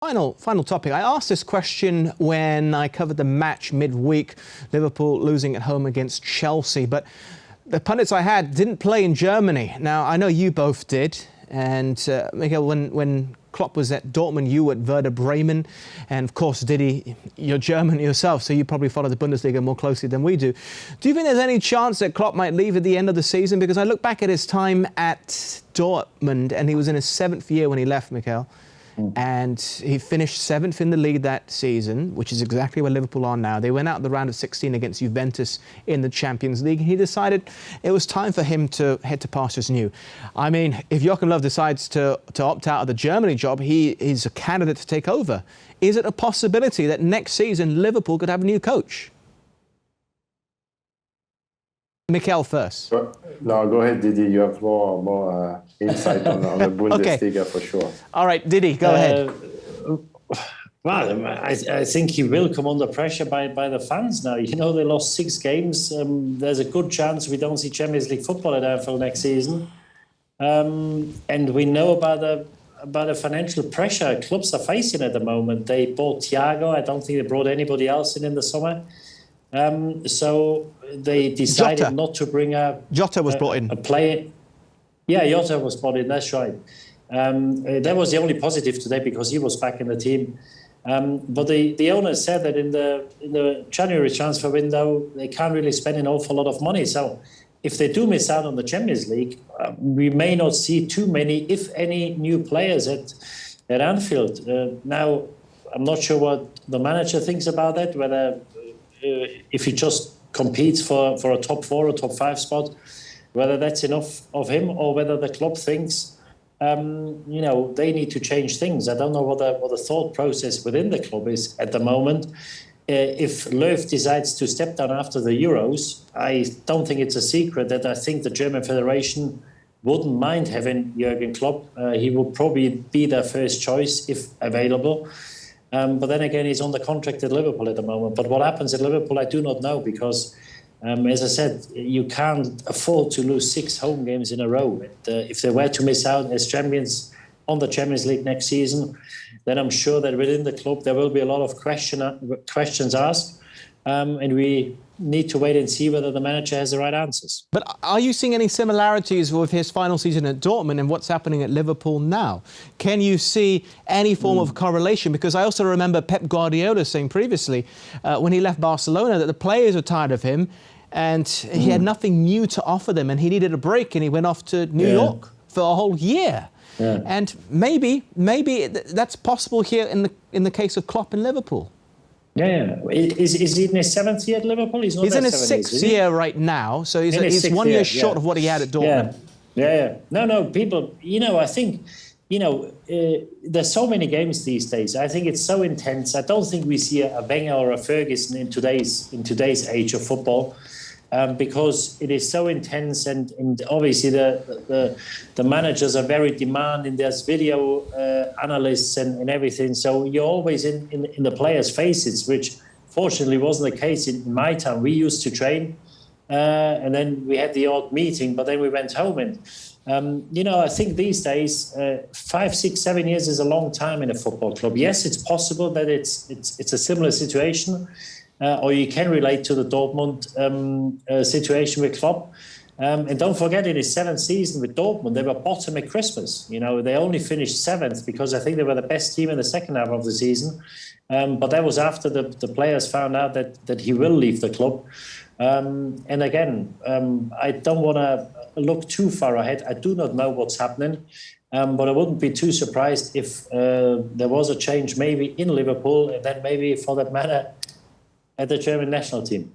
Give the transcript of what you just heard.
Final topic. I asked this question when I covered the match midweek, Liverpool losing at home against Chelsea, but the pundits I had didn't play in Germany. Now, I know you both did, and Michael, when Klopp was at Dortmund, you were at Werder Bremen, and of course, Didi, you're German yourself, so you probably follow the Bundesliga more closely than we do. Do you think there's any chance that Klopp might leave at the end of the season? Because I look back at his time at Dortmund, and he was in his 7th year when he left, Michael. And he finished 7th in the league that season, which is exactly where Liverpool are now. They went out the round of 16 against Juventus in the Champions League. He decided it was time for him to head to pastures new. I mean, if Joachim Löw decides to opt out of the Germany job, he is a candidate to take over. Is it a possibility that next season Liverpool could have a new coach? Mikel first. No, go ahead, Didi. You have more insight on the Bundesliga for sure. All right, Didi, go ahead. Well, I think he will come under pressure by the fans now. You know, they lost 6 games. There's a good chance we don't see Champions League football at Anfield next season. And we know about the financial pressure clubs are facing at the moment. They bought Thiago. I don't think they brought anybody else in the summer. So they decided Jota. not to bring Jota was brought in. A player. Yeah, Jota was brought in, that's right. That was the only positive today because he was back in the team. But the owner said that in the January transfer window, they can't really spend an awful lot of money. So if they do miss out on the Champions League, we may not see too many, if any, new players at Anfield. Now, I'm not sure what the manager thinks about that, whether if he just competes for a top 4 or top 5 spot, whether that's enough of him or whether the club thinks, you know, they need to change things. I don't know what the thought process within the club is at the moment. If Löw decides to step down after the Euros, I don't think it's a secret that I think the German Federation wouldn't mind having Jurgen Klopp. He would probably be their first choice if available. But then again, he's on the contract at Liverpool at the moment. But what happens at Liverpool, I do not know because, as I said, you can't afford to lose 6 home games in a row. If they were to miss out as champions on the Champions League next season, then I'm sure that within the club there will be a lot of questions asked. And we need to wait and see whether the manager has the right answers. But are you seeing any similarities with his final season at Dortmund and what's happening at Liverpool now? Can you see any form of correlation? Because I also remember Pep Guardiola saying previously, when he left Barcelona, that the players were tired of him and he had nothing new to offer them and he needed a break and he went off to New York for a whole year. Yeah. And maybe that's possible here in the case of Klopp in Liverpool. Yeah. Is he in his 7th year at Liverpool? He's in his 6th year right now, so he's 1 year short of what he had at Dortmund. Yeah. No, people, you know, I think, you know, there's so many games these days. I think it's so intense. I don't think we see a Wenger or a Ferguson in today's age of football. Because it is so intense and obviously the managers are very demanding. There's video analysts and everything. So you're always in the players' faces, which fortunately wasn't the case in my time. We used to train and then we had the odd meeting, but then we went home. And, you know, I think these days, 5, 6, 7 years is a long time in a football club. Yes, it's possible that it's a similar situation. Or you can relate to the Dortmund situation with Klopp. And don't forget, in his 7th season with Dortmund, they were bottom at Christmas. You know, they only finished 7th because I think they were the best team in the second half of the season. But that was after the players found out that he will leave the club. And again, I don't want to look too far ahead. I do not know what's happening. But I wouldn't be too surprised if there was a change maybe in Liverpool and then maybe for that matter at the German national team.